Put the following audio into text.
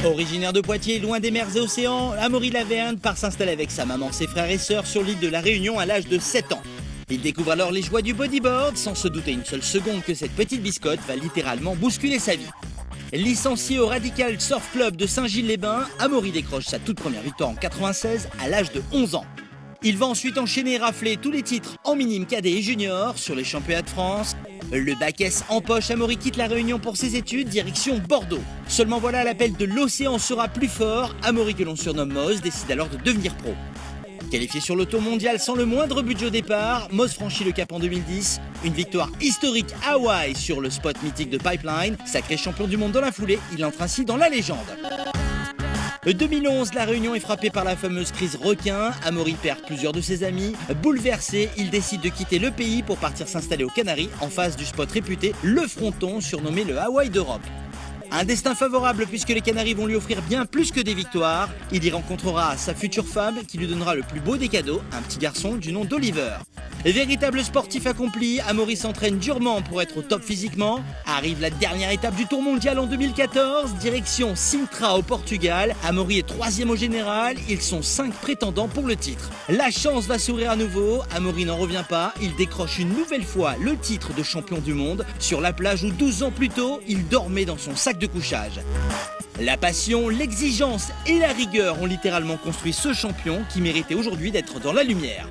Originaire de Poitiers, loin des mers et océans, Amaury Laverne part s'installer avec sa maman, ses frères et sœurs sur l'île de la Réunion à l'âge de 7 ans. Il découvre alors les joies du bodyboard, sans se douter une seule seconde que cette petite biscotte va littéralement bousculer sa vie. Licencié au Radical Surf Club de Saint-Gilles-les-Bains, Amaury décroche sa toute première victoire en 96 à l'âge de 11 ans. Il va ensuite enchaîner et rafler tous les titres en minime, cadet et junior sur les championnats de France. Le bac S en poche, Amaury quitte la Réunion pour ses études, direction Bordeaux. Seulement voilà, l'appel de l'océan sera plus fort. Amaury, que l'on surnomme Moz, décide alors de devenir pro. Qualifié sur le tour mondial sans le moindre budget au départ, Moz franchit le cap en 2010. Une victoire historique à Hawaï sur le spot mythique de Pipeline. Sacré champion du monde dans la foulée, il entre ainsi dans la légende. 2011, la Réunion est frappée par la fameuse crise requin. Amaury perd plusieurs de ses amis. Bouleversé, il décide de quitter le pays pour partir s'installer aux Canaries, en face du spot réputé Le Fronton, surnommé le Hawaï d'Europe. Un destin favorable puisque les Canaries vont lui offrir bien plus que des victoires. Il y rencontrera sa future femme qui lui donnera le plus beau des cadeaux, un petit garçon du nom d'Oliver. Véritable sportif accompli, Amaury s'entraîne durement pour être au top physiquement. Arrive la dernière étape du Tour mondial en 2014, direction Sintra au Portugal. Amaury est 3e au général, ils sont 5 prétendants pour le titre. La chance va sourire à nouveau, Amaury n'en revient pas, il décroche une nouvelle fois le titre de champion du monde sur la plage où 12 ans plus tôt, il dormait dans son sac de couchage. La passion, l'exigence et la rigueur ont littéralement construit ce champion qui méritait aujourd'hui d'être dans la lumière.